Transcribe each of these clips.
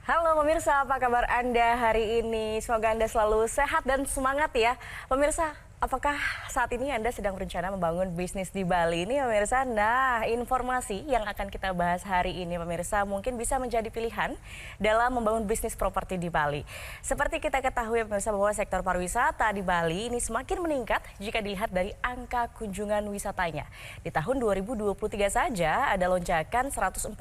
Halo pemirsa, apa kabar Anda hari ini? Semoga Anda selalu sehat dan semangat ya. Pemirsa, apakah saat ini Anda sedang berencana membangun bisnis di Bali ini pemirsa? Nah, informasi yang akan kita bahas hari ini pemirsa mungkin bisa menjadi pilihan dalam membangun bisnis properti di Bali. Seperti kita ketahui pemirsa bahwa sektor pariwisata di Bali ini semakin meningkat jika dilihat dari angka kunjungan wisatanya. Di tahun 2023 saja ada lonjakan 144%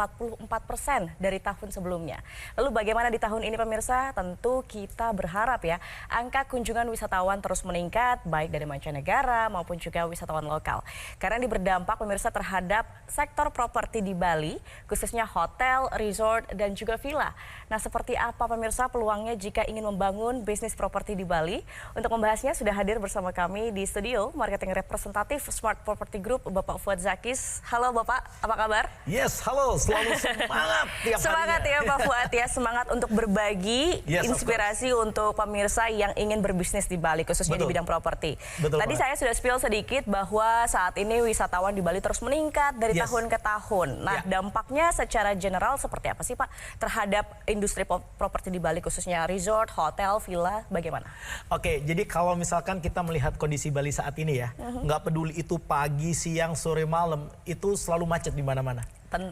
dari tahun sebelumnya. Lalu bagaimana di tahun ini pemirsa? Tentu kita berharap ya angka kunjungan wisatawan terus meningkat baik dari mancanegara maupun juga wisatawan lokal. Karena ini berdampak pemirsa terhadap sektor properti di Bali, khususnya hotel, resort, dan juga villa. Nah, seperti apa pemirsa peluangnya jika ingin membangun bisnis properti di Bali? Untuk membahasnya sudah hadir bersama kami di studio marketing representatif Smart Property Group, Bapak Fuad Zakis. Halo Bapak, apa kabar? Yes, halo, selalu semangat tiap Semangat harinya. ya Pak Fuad ya, semangat untuk berbagi inspirasi untuk pemirsa yang ingin berbisnis di Bali, khususnya di bidang properti. Tadi saya sudah spill sedikit bahwa saat ini wisatawan di Bali terus meningkat dari tahun ke tahun. Nah, dampaknya secara general seperti apa sih Pak terhadap industri properti di Bali, khususnya resort, hotel, villa, bagaimana? Oke, jadi kalau misalkan kita melihat kondisi Bali saat ini ya, nggak peduli itu pagi, siang, sore, malam, itu selalu macet di mana-mana.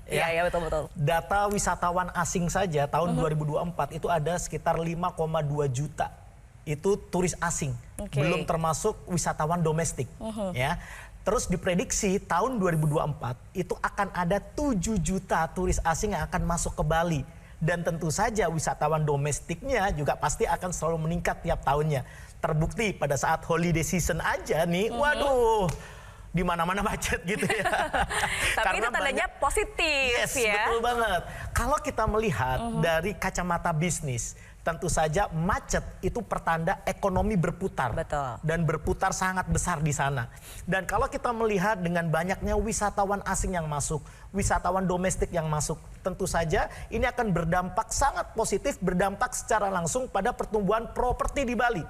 Iya, betul-betul. Data wisatawan asing saja tahun 2024 itu ada sekitar 5,2 juta. Itu turis asing, belum termasuk wisatawan domestik. Ya. Terus diprediksi tahun 2024 itu akan ada 7 juta turis asing yang akan masuk ke Bali. Dan tentu saja wisatawan domestiknya juga pasti akan selalu meningkat tiap tahunnya. Terbukti pada saat holiday season aja nih, waduh, di mana-mana macet gitu ya. Tapi itu tandanya positif ya. Betul banget. Kalau kita melihat dari kacamata bisnis, tentu saja macet itu pertanda ekonomi berputar. Betul. Dan berputar sangat besar di sana. Dan kalau kita melihat dengan banyaknya wisatawan asing yang masuk, wisatawan domestik yang masuk, tentu saja ini akan berdampak sangat positif, berdampak secara langsung pada pertumbuhan properti di Bali.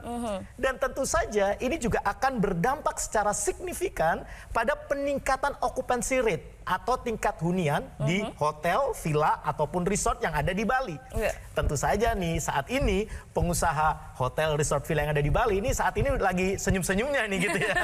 Dan tentu saja ini juga akan berdampak secara signifikan pada peningkatan occupancy rate atau tingkat hunian di hotel, villa, ataupun resort yang ada di Bali. Tentu saja nih saat ini pengusaha hotel, resort, villa yang ada di Bali ini saat ini lagi senyum-senyumnya nih gitu ya.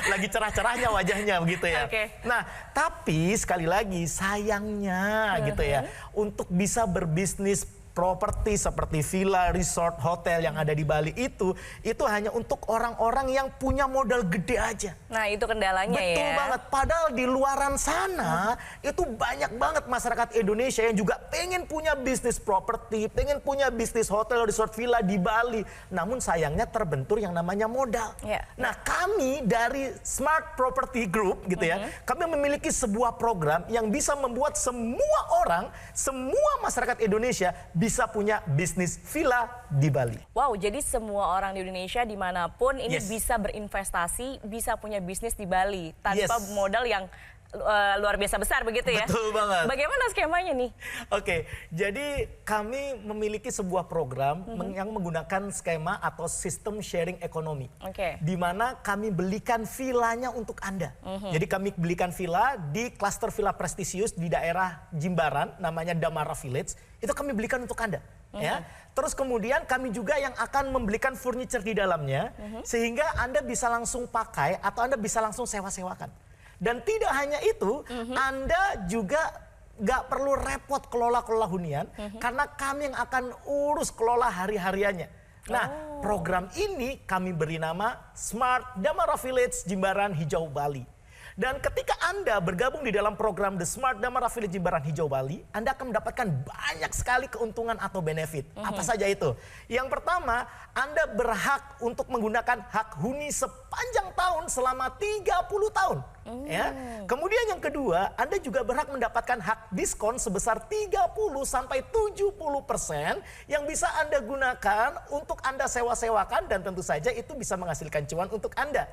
Lagi cerah-cerahnya wajahnya begitu ya. Nah, tapi sekali lagi sayangnya gitu ya, untuk bisa berbisnis properti seperti villa, resort, hotel yang ada di Bali itu hanya untuk orang-orang yang punya modal gede aja. Nah, itu kendalanya ya. Betul banget. Padahal di luaran sana itu banyak banget masyarakat Indonesia yang juga pengen punya bisnis properti, pengen punya bisnis hotel, resort, villa di Bali. Namun sayangnya terbentur yang namanya modal. Nah, kami dari Smart Property Group gitu ya, kami memiliki sebuah program yang bisa membuat semua orang, semua masyarakat Indonesia bisa punya bisnis villa di Bali. Wow, jadi semua orang di Indonesia dimanapun ini bisa berinvestasi, bisa punya bisnis di Bali tanpa modal yang luar biasa besar begitu ya? Betul banget. Bagaimana skemanya nih? Oke, jadi kami memiliki sebuah program yang menggunakan skema atau sistem sharing ekonomi. Di mana kami belikan villanya untuk Anda. Jadi kami belikan villa di klaster villa prestisius di daerah Jimbaran, namanya Damara Village. Itu kami belikan untuk Anda. Ya. Terus kemudian kami juga yang akan membelikan furniture di dalamnya, sehingga Anda bisa langsung pakai atau Anda bisa langsung sewa-sewakan. Dan tidak hanya itu, Anda juga nggak perlu repot kelola hunian, karena kami yang akan urus kelola hari-hariannya. Nah, program ini kami beri nama Smart Damara Village Jimbaran Hijau Bali. Dan ketika Anda bergabung di dalam program The Smart Damara Village Jimbaran Hijau Bali, Anda akan mendapatkan banyak sekali keuntungan atau benefit. Apa saja itu? Yang pertama, Anda berhak untuk menggunakan hak huni sepanjang tahun selama 30 tahun. Ya. Kemudian yang kedua, Anda juga berhak mendapatkan hak diskon sebesar 30-70% yang bisa Anda gunakan untuk Anda sewa-sewakan, dan tentu saja itu bisa menghasilkan cuan untuk Anda.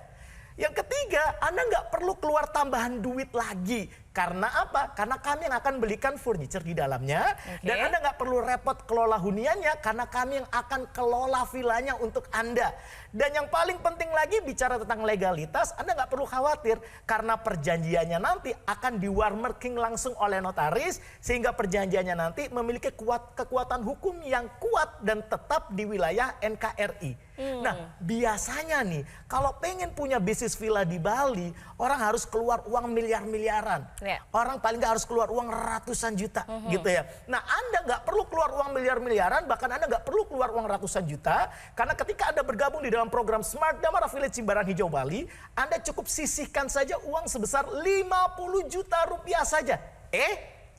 Yang ketiga, Anda nggak perlu keluar tambahan duit lagi Karena apa? Karena kami yang akan belikan furniture di dalamnya. Dan Anda nggak perlu repot kelola huniannya karena kami yang akan kelola villanya untuk Anda. Dan yang paling penting lagi bicara tentang legalitas, Anda nggak perlu khawatir. Karena perjanjiannya nanti akan di-warmarking langsung oleh notaris. Sehingga perjanjiannya nanti memiliki kekuatan hukum yang kuat dan tetap di wilayah NKRI. Nah, biasanya nih, kalau pengen punya bisnis villa di Bali, orang harus keluar uang miliar-miliaran. Orang paling nggak harus keluar uang ratusan juta, gitu ya. Nah, Anda nggak perlu keluar uang miliar-miliaran, bahkan Anda nggak perlu keluar uang ratusan juta, karena ketika Anda bergabung di dalam program Smart Damara Village Jimbaran Hijau Bali, Anda cukup sisihkan saja uang sebesar 50 juta rupiah saja.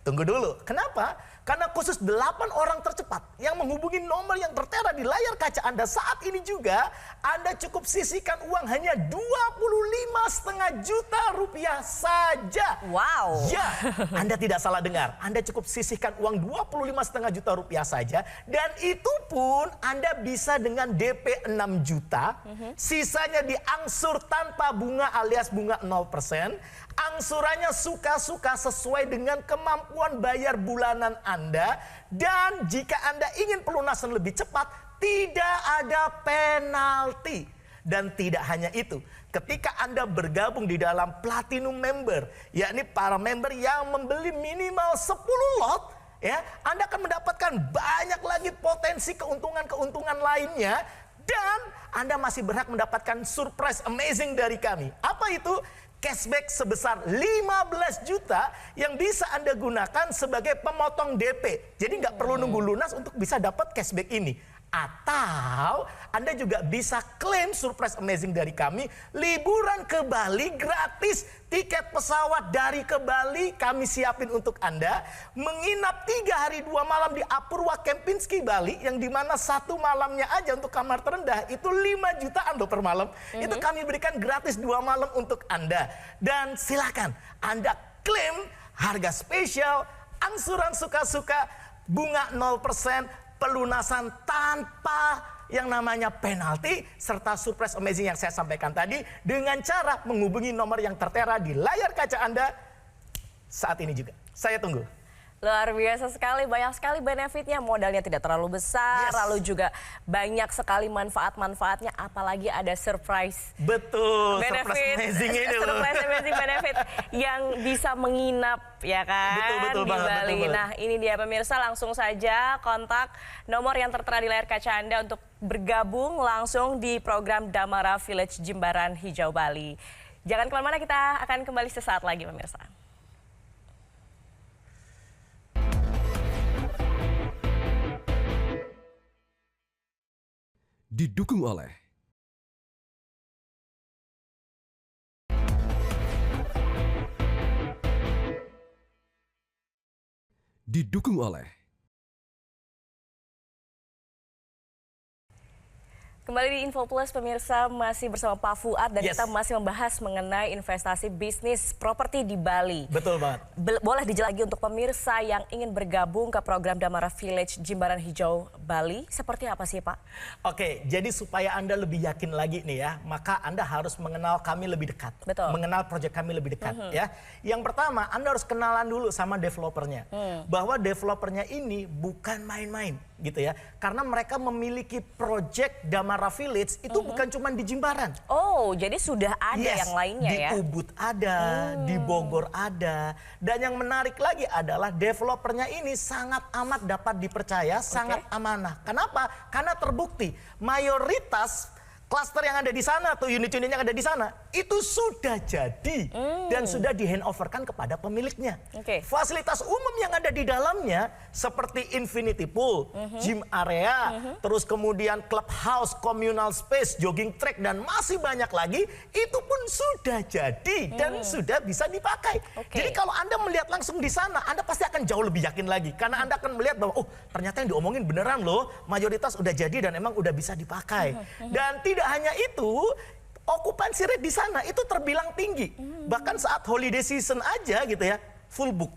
Tunggu dulu, kenapa? Karena khusus 8 orang tercepat yang menghubungi nomor yang tertera di layar kaca Anda saat ini juga, Anda cukup sisihkan uang hanya 25,5 juta rupiah saja. Wow. Ya, Anda tidak salah dengar. Anda cukup sisihkan uang 25,5 juta rupiah saja. Dan itu pun Anda bisa dengan DP 6 juta, sisanya diangsur tanpa bunga alias bunga 0%. Angsurannya suka-suka sesuai dengan kemampuan bayar bulanan Anda. Dan jika Anda ingin pelunasan lebih cepat, tidak ada penalti. Dan tidak hanya itu, ketika Anda bergabung di dalam Platinum Member, yakni para member yang membeli minimal 10 lot, ya, Anda akan mendapatkan banyak lagi potensi keuntungan-keuntungan lainnya. Dan Anda masih berhak mendapatkan surprise amazing dari kami. Apa itu? Cashback sebesar 15 juta yang bisa Anda gunakan sebagai pemotong DP. Jadi nggak perlu nunggu lunas untuk bisa dapat cashback ini. Atau Anda juga bisa klaim surprise amazing dari kami, liburan ke Bali gratis. Tiket pesawat dari ke Bali kami siapin untuk Anda. Menginap 3 hari 2 malam di Apurwa Kempinski Bali, yang dimana 1 malamnya aja untuk kamar terendah itu 5 jutaan loh per malam. Itu kami berikan gratis 2 malam untuk Anda. Dan silakan Anda klaim harga spesial, angsuran suka-suka, bunga 0%, pelunasan tanpa yang namanya penalti, serta surprise amazing yang saya sampaikan tadi dengan cara menghubungi nomor yang tertera di layar kaca Anda saat ini juga. Saya tunggu. Luar biasa sekali, banyak sekali benefitnya, modalnya tidak terlalu besar, lalu juga banyak sekali manfaat-manfaatnya, apalagi ada surprise. Betul, benefit, surprise amazing ini loh. Surprise amazing benefit yang bisa menginap, ya kan, betul di banget, Bali. betul banget. Nah, ini dia pemirsa, langsung saja kontak nomor yang tertera di layar kaca Anda untuk bergabung langsung di program Damara Village Jimbaran Hijau Bali. Jangan kemana-mana, kita akan kembali sesaat lagi pemirsa. Didukung oleh Kembali di Info Plus pemirsa, masih bersama Pak Fuad dan kita masih membahas mengenai investasi bisnis properti di Bali. Betul banget. Boleh dijelaskan lagi untuk pemirsa yang ingin bergabung ke program Damara Village Jimbaran Hijau Bali, seperti apa sih Pak? Oke, jadi supaya Anda lebih yakin lagi nih ya, maka Anda harus mengenal kami lebih dekat. Betul. Mengenal proyek kami lebih dekat ya. Yang pertama, Anda harus kenalan dulu sama developernya. Bahwa developernya ini bukan main-main gitu ya. Karena mereka memiliki proyek Damara Village itu bukan cuma di Jimbaran. Oh, jadi sudah ada yang lainnya di ya? Di Ubud ada, di Bogor ada. Dan yang menarik lagi adalah developernya ini sangat amat dapat dipercaya, sangat amanah. Kenapa? Karena terbukti mayoritas klaster yang ada di sana atau unit-unit yang ada di sana itu sudah jadi dan sudah di handoverkan kepada pemiliknya. Fasilitas umum yang ada di dalamnya seperti infinity pool, gym area, terus kemudian clubhouse, communal space, jogging track dan masih banyak lagi itu pun sudah jadi dan sudah bisa dipakai. Jadi kalau Anda melihat langsung di sana, Anda pasti akan jauh lebih yakin lagi karena Anda akan melihat bahwa oh ternyata yang diomongin beneran loh, mayoritas udah jadi dan emang udah bisa dipakai. Dan tidak hanya itu, okupansi rate di sana itu terbilang tinggi. Bahkan saat holiday season aja gitu ya, full book.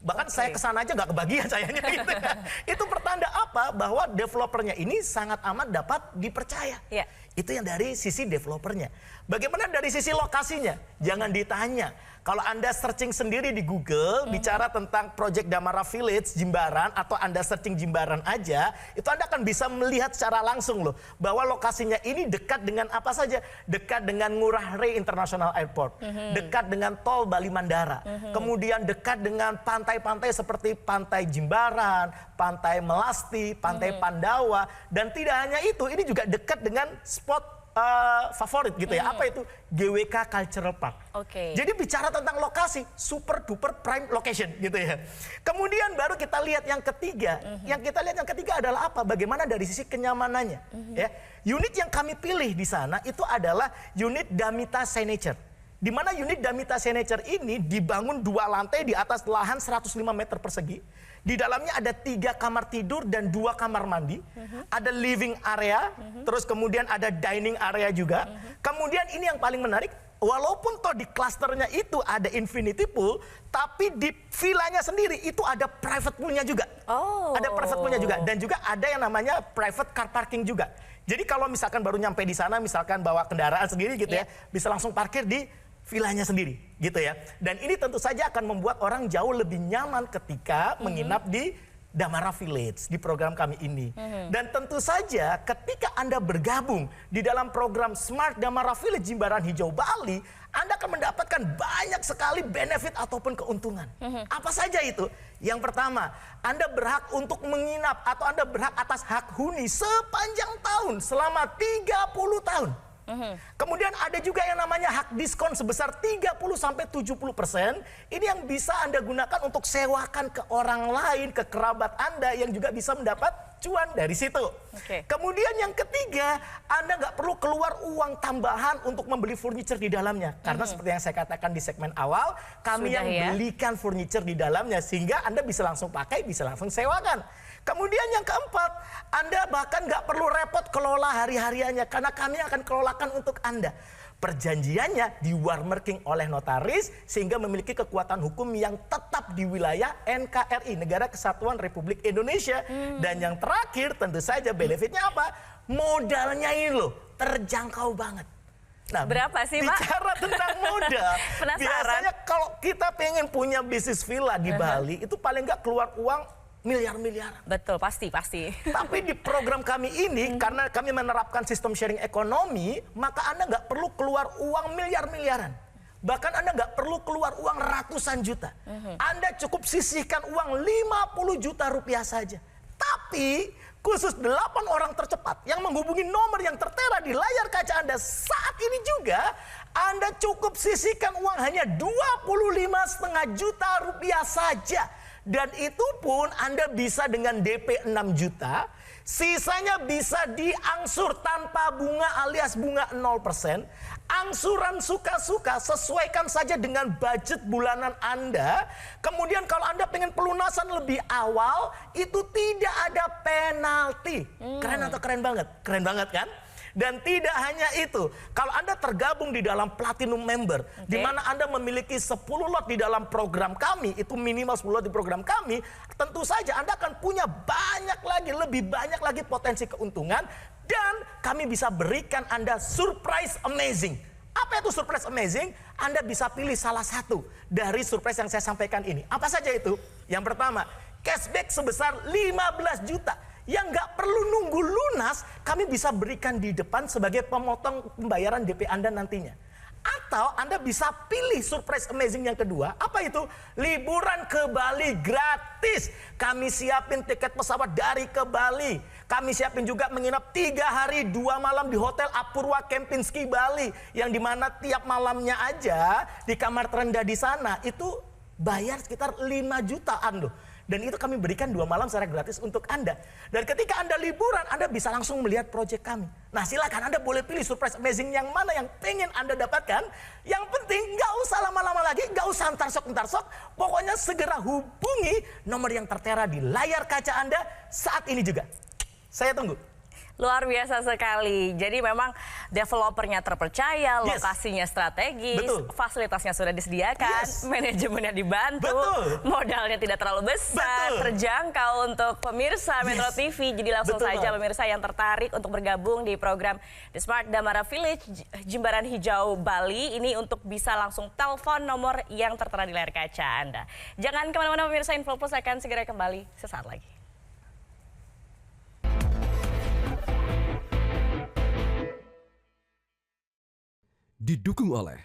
Bahkan saya kesana aja nggak kebagian sayanya gitu ya. Itu pertanda apa? Bahwa developernya ini sangat amat dapat dipercaya. Itu yang dari sisi developernya. Bagaimana dari sisi lokasinya? Jangan ditanya. Kalau Anda searching sendiri di Google, bicara tentang Project Damara Village, Jimbaran, atau Anda searching Jimbaran aja, itu Anda akan bisa melihat secara langsung loh, bahwa lokasinya ini dekat dengan apa saja. Dekat dengan Ngurah Rai International Airport, dekat dengan Tol Bali Mandara, kemudian dekat dengan pantai-pantai seperti Pantai Jimbaran, Pantai Melasti, Pantai Pandawa, dan tidak hanya itu, ini juga dekat dengan spot favorit gitu ya. Apa itu? GWK Cultural Park. Jadi bicara tentang lokasi, super duper prime location gitu ya. Kemudian baru kita lihat yang ketiga. Yang kita lihat yang ketiga adalah apa? Bagaimana dari sisi kenyamanannya. Ya. Unit yang kami pilih di sana itu adalah unit Damita Signature. Di mana unit Damita Signature ini dibangun 2 lantai di atas lahan 105 meter persegi. Di dalamnya ada 3 kamar tidur dan 2 kamar mandi. Ada living area, terus kemudian ada dining area juga. Kemudian ini yang paling menarik, walaupun toh di klasternya itu ada infinity pool, tapi di villanya sendiri itu ada private poolnya juga. Ada private poolnya juga, dan juga ada yang namanya private car parking juga. Jadi kalau misalkan baru nyampe di sana, misalkan bawa kendaraan sendiri gitu ya, bisa langsung parkir di villanya sendiri gitu ya. Dan ini tentu saja akan membuat orang jauh lebih nyaman ketika menginap di Damara Village di program kami ini. Dan tentu saja ketika Anda bergabung di dalam program Smart Damara Village Jimbaran Hijau Bali, Anda akan mendapatkan banyak sekali benefit ataupun keuntungan. Apa saja itu? Yang pertama, Anda berhak untuk menginap atau Anda berhak atas hak huni sepanjang tahun selama 30 tahun. Kemudian ada juga yang namanya hak diskon sebesar 30-70%. Ini yang bisa Anda gunakan untuk sewakan ke orang lain, ke kerabat Anda yang juga bisa mendapat cuan dari situ. Kemudian yang ketiga, Anda nggak perlu keluar uang tambahan untuk membeli furniture di dalamnya. Karena seperti yang saya katakan di segmen awal, kami yang belikan furniture di dalamnya sehingga Anda bisa langsung pakai, bisa langsung sewakan. Kemudian yang keempat, Anda bahkan nggak perlu repot kelola hari-hariannya karena kami akan kelolakan untuk Anda. Perjanjiannya di-warmarking oleh notaris sehingga memiliki kekuatan hukum yang tetap di wilayah NKRI, Negara Kesatuan Republik Indonesia. Dan yang terakhir tentu saja benefitnya apa? Modalnya ini loh, terjangkau banget. Nah, berapa sih, Pak? Bicara tentang modal, biasanya kalau kita pengen punya bisnis villa di Bali, itu paling nggak keluar uang miliar-miliaran. Betul, pasti. Tapi di program kami ini, karena kami menerapkan sistem sharing ekonomi, maka Anda nggak perlu keluar uang miliar-miliaran. Bahkan Anda nggak perlu keluar uang ratusan juta. Anda cukup sisihkan uang 50 juta rupiah saja. Tapi khusus 8 orang tercepat yang menghubungi nomor yang tertera di layar kaca Anda saat ini juga, Anda cukup sisihkan uang hanya 25,5 juta rupiah saja. Dan itu pun Anda bisa dengan DP 6 juta, sisanya bisa diangsur tanpa bunga alias bunga 0%. Angsuran suka-suka, sesuaikan saja dengan budget bulanan Anda. Kemudian kalau Anda pengen pelunasan lebih awal, itu tidak ada penalti. Keren atau keren banget? Keren banget kan? Dan tidak hanya itu, kalau Anda tergabung di dalam Platinum Member, di mana Anda memiliki 10 lot di dalam program kami, itu minimal 10 lot di program kami, tentu saja Anda akan punya lebih banyak lagi potensi keuntungan, dan kami bisa berikan Anda surprise amazing. Apa itu surprise amazing? Anda bisa pilih salah satu dari surprise yang saya sampaikan ini. Apa saja itu? Yang pertama, cashback sebesar 15 juta. Yang nggak perlu nunggu lunas, kami bisa berikan di depan sebagai pemotong pembayaran DP Anda nantinya. Atau Anda bisa pilih surprise amazing yang kedua. Apa itu? Liburan ke Bali gratis. Kami siapin tiket pesawat dari ke Bali. Kami siapin juga menginap 3 hari 2 malam di Hotel Apurwa Kempinski Bali. Yang dimana tiap malamnya aja di kamar terendah di sana itu bayar sekitar 5 jutaan loh. Dan itu kami berikan 2 malam secara gratis untuk Anda. Dan ketika Anda liburan, Anda bisa langsung melihat proyek kami. Nah silakan Anda boleh pilih surprise amazing yang mana yang pengen Anda dapatkan. Yang penting nggak usah lama-lama lagi, nggak usah entar-sok. Pokoknya segera hubungi nomor yang tertera di layar kaca Anda saat ini juga. Saya tunggu. Luar biasa sekali. Jadi memang developernya terpercaya, lokasinya strategis, fasilitasnya sudah disediakan, manajemennya dibantu, modalnya tidak terlalu besar, terjangkau untuk pemirsa Metro TV. Jadi langsung saja pemirsa yang tertarik untuk bergabung di program The Smart Damara Village Jimbaran Hijau Bali ini untuk bisa langsung telepon nomor yang tertera di layar kaca Anda. Jangan kemana-mana pemirsa, Info Plus akan segera kembali sesaat lagi. Didukung oleh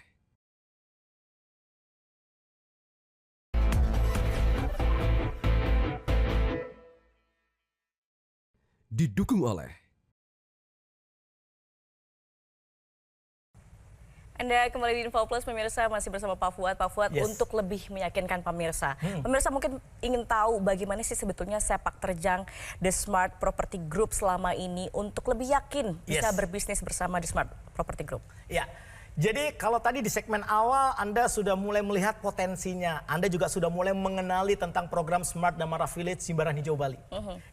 Anda kembali di Info Plus, pemirsa, masih bersama Pak Fuad. Pak Fuad, untuk lebih meyakinkan pemirsa. Pemirsa mungkin ingin tahu bagaimana sih sebetulnya sepak terjang The Smart Property Group selama ini untuk lebih yakin bisa berbisnis bersama The Smart Property Group. Ya. Jadi kalau tadi di segmen awal Anda sudah mulai melihat potensinya, Anda juga sudah mulai mengenali tentang program Smart Damara Village Jimbaran Hijau Bali.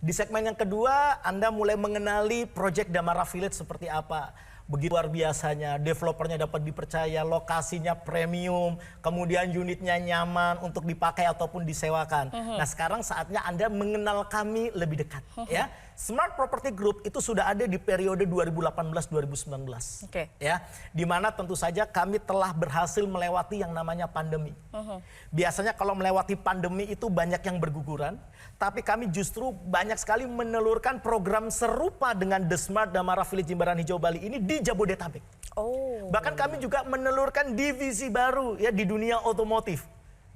Di segmen yang kedua Anda mulai mengenali proyek Damara Village seperti apa. Begitu luar biasanya, developernya dapat dipercaya, lokasinya premium, kemudian unitnya nyaman untuk dipakai ataupun disewakan. Nah sekarang saatnya Anda mengenal kami lebih dekat. Ya, Smart Property Group itu sudah ada di periode 2018-2019. Ya, di mana tentu saja kami telah berhasil melewati yang namanya pandemi. Biasanya kalau melewati pandemi itu banyak yang berguguran, tapi kami justru banyak sekali menelurkan program serupa dengan The Smart Damara Village Jimbaran Hijau Bali ini di Jabodetabek. Bahkan kami juga menelurkan divisi baru ya di dunia otomotif.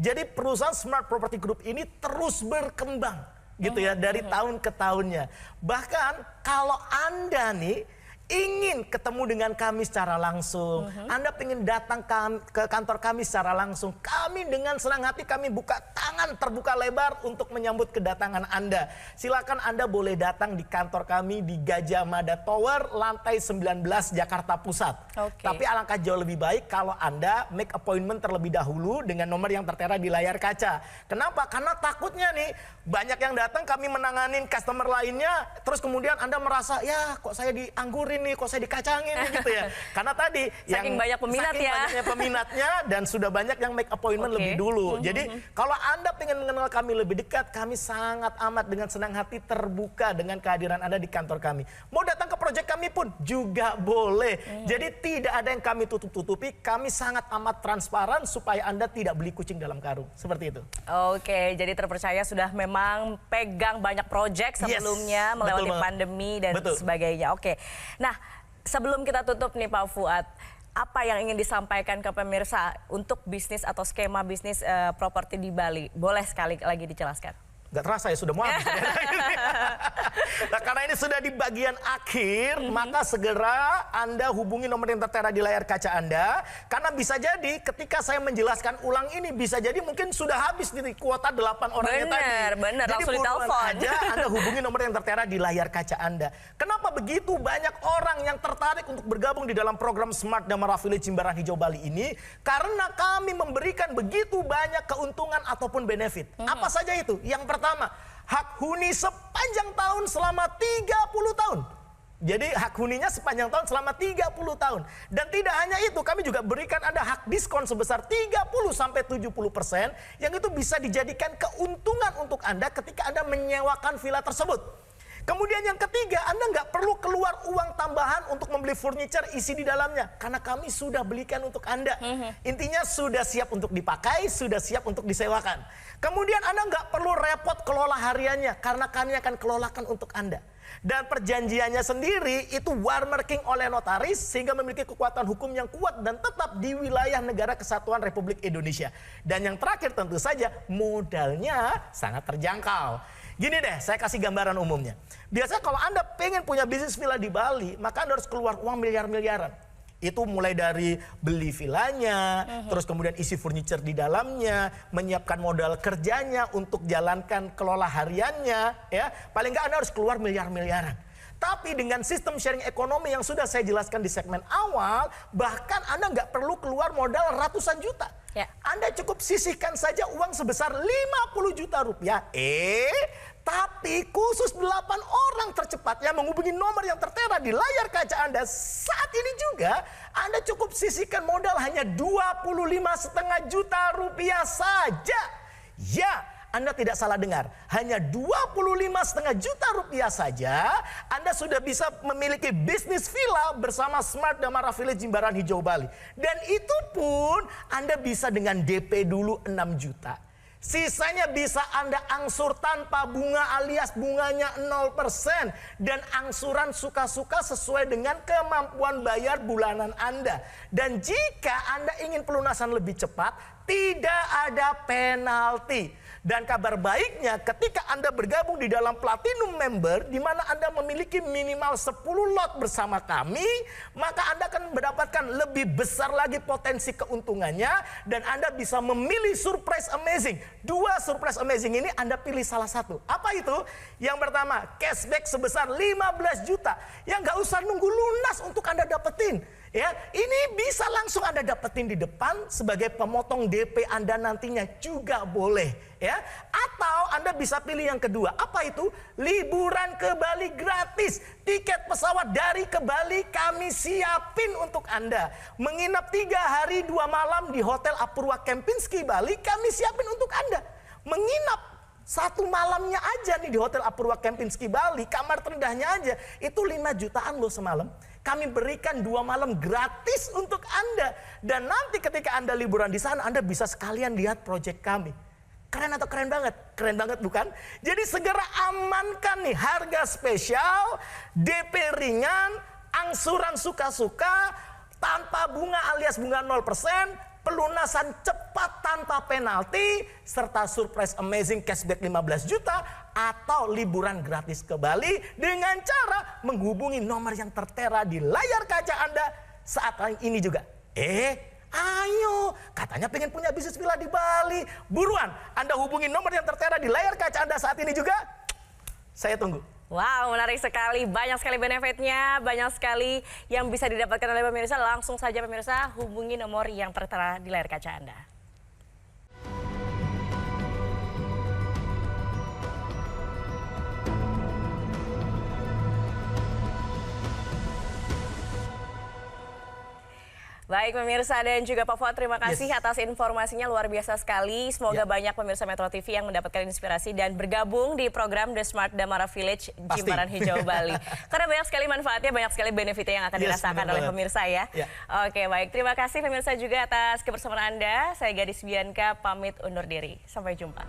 Jadi perusahaan Smart Property Group ini terus berkembang gitu ya dari tahun ke tahunnya. Bahkan kalau Anda nih ingin ketemu dengan kami secara langsung, Anda ingin datang ke kantor kami secara langsung, kami dengan senang hati kami buka tangan terbuka lebar untuk menyambut kedatangan Anda. Silakan Anda boleh datang di kantor kami di Gajah Mada Tower, lantai 19 Jakarta Pusat. Tapi alangkah jauh lebih baik kalau Anda make appointment terlebih dahulu dengan nomor yang tertera di layar kaca. Kenapa? Karena takutnya nih banyak yang datang kami menanganin customer lainnya, terus kemudian Anda merasa ya kok saya dianggurin nih, kok saya dikacangin gitu ya. Karena tadi saking banyak peminat saking banyaknya peminatnya dan sudah banyak yang make appointment lebih dulu. Jadi kalau Anda pengen mengenal kami lebih dekat, kami sangat amat dengan senang hati terbuka dengan kehadiran Anda di kantor kami. Mau datang ke proyek kami pun juga boleh. Jadi tidak ada yang kami tutup-tutupi, kami sangat amat transparan supaya Anda tidak beli kucing dalam karung. Seperti itu. Jadi terpercaya sudah memang pegang banyak proyek sebelumnya melewati pandemi dan sebagainya. Nah, sebelum kita tutup nih Pak Fuad, apa yang ingin disampaikan ke pemirsa untuk bisnis atau skema bisnis properti di Bali? Boleh sekali lagi dijelaskan? Gak terasa ya sudah mau habis. Nah, karena ini sudah di bagian akhir, maka segera Anda hubungi nomor yang tertera di layar kaca Anda. Karena bisa jadi ketika saya menjelaskan ulang ini, bisa jadi mungkin sudah habis di kuota 8 orangnya tadi. Benar, jadi langsung ditelepon aja Anda hubungi nomor yang tertera di layar kaca Anda. Kenapa begitu banyak orang yang tertarik untuk bergabung di dalam program Smart Damara Village Jimbaran Hijau Bali ini? Karena kami memberikan begitu banyak keuntungan ataupun benefit. Apa saja itu? Yang pertama, hak huni sepanjang tahun selama 30 tahun. Jadi hak huninya sepanjang tahun selama 30 tahun. Dan tidak hanya itu, kami juga berikan Anda hak diskon sebesar 30-70% yang itu bisa dijadikan keuntungan untuk Anda ketika Anda menyewakan villa tersebut. Kemudian yang ketiga, Anda nggak perlu keluar uang tambahan untuk membeli furniture isi di dalamnya. Karena kami sudah belikan untuk Anda. Intinya sudah siap untuk dipakai, sudah siap untuk disewakan. Kemudian Anda nggak perlu repot kelola hariannya. Karena kami akan kelolakan untuk Anda. Dan perjanjiannya sendiri itu warmarking oleh notaris sehingga memiliki kekuatan hukum yang kuat dan tetap di wilayah Negara Kesatuan Republik Indonesia. Dan yang terakhir tentu saja modalnya sangat terjangkau. Gini deh, saya kasih gambaran umumnya. Biasanya kalau Anda pengen punya bisnis villa di Bali, maka Anda harus keluar uang miliar-miliaran. Itu mulai dari beli villanya, terus kemudian isi furniture di dalamnya, menyiapkan modal kerjanya untuk jalankan kelola hariannya, ya. Paling nggak Anda harus keluar miliar-miliaran. Tapi dengan sistem sharing ekonomi yang sudah saya jelaskan di segmen awal, bahkan Anda nggak perlu keluar modal ratusan juta. Ya. Anda cukup sisihkan saja uang sebesar 50 juta rupiah. Tapi khusus 8 orang tercepat yang menghubungi nomor yang tertera di layar kaca Anda saat ini juga, Anda cukup sisihkan modal hanya 25,5 juta rupiah saja. Ya, Anda tidak salah dengar, hanya 25,5 juta rupiah saja Anda sudah bisa memiliki bisnis villa bersama Smart Damara Village Jimbaran Hijau Bali. Dan itu pun Anda bisa dengan DP dulu 6 juta. Sisanya bisa Anda angsur tanpa bunga alias bunganya 0%. Dan angsuran suka-suka sesuai dengan kemampuan bayar bulanan Anda. Dan jika Anda ingin pelunasan lebih cepat, tidak ada penalti. Dan kabar baiknya ketika Anda bergabung di dalam Platinum Member, di mana Anda memiliki minimal 10 lot bersama kami, maka Anda akan mendapatkan lebih besar lagi potensi keuntungannya. Dan Anda bisa memilih surprise amazing. 2 surprise amazing ini Anda pilih salah satu. Apa itu? Yang pertama, cashback sebesar 15 juta. Yang nggak usah nunggu lunas untuk Anda dapetin. Ya, ini bisa langsung Anda dapetin di depan sebagai pemotong DP Anda nantinya juga boleh. Ya, atau Anda bisa pilih yang kedua. Apa itu? Liburan ke Bali gratis. Tiket pesawat dari ke Bali kami siapin untuk Anda. Menginap 3 hari 2 malam di Hotel Apurwa Kempinski Bali kami siapin untuk Anda. Menginap 1 malamnya aja nih di Hotel Apurwa Kempinski Bali, kamar terendahnya aja itu 5 jutaan loh semalam. Kami berikan 2 malam gratis untuk Anda. Dan nanti ketika Anda liburan di sana, Anda bisa sekalian lihat proyek kami. Keren atau keren banget? Keren banget bukan? Jadi segera amankan nih harga spesial, DP ringan, angsuran suka-suka, tanpa bunga alias bunga 0%, pelunasan cepat tanpa penalti, serta surprise amazing cashback 15 juta, atau liburan gratis ke Bali dengan cara menghubungi nomor yang tertera di layar kaca Anda saat ini juga. Ayo, katanya pengen punya bisnis villa di Bali. Buruan, Anda hubungi nomor yang tertera di layar kaca Anda saat ini juga. Saya tunggu. Wow, menarik sekali. Banyak sekali benefitnya, banyak sekali yang bisa didapatkan oleh pemirsa. Langsung saja pemirsa hubungi nomor yang tertera di layar kaca Anda. Baik pemirsa dan juga Pak Fuad, terima kasih atas informasinya, luar biasa sekali. Semoga banyak pemirsa Metro TV yang mendapatkan inspirasi dan bergabung di program The Smart Damara Village Jimbaran Hijau Bali. Karena banyak sekali manfaatnya, banyak sekali benefitnya yang akan dirasakan oleh pemirsa ya. Oke, baik, terima kasih pemirsa juga atas kebersamaan Anda. Saya Gadis Bianca pamit undur diri. Sampai jumpa.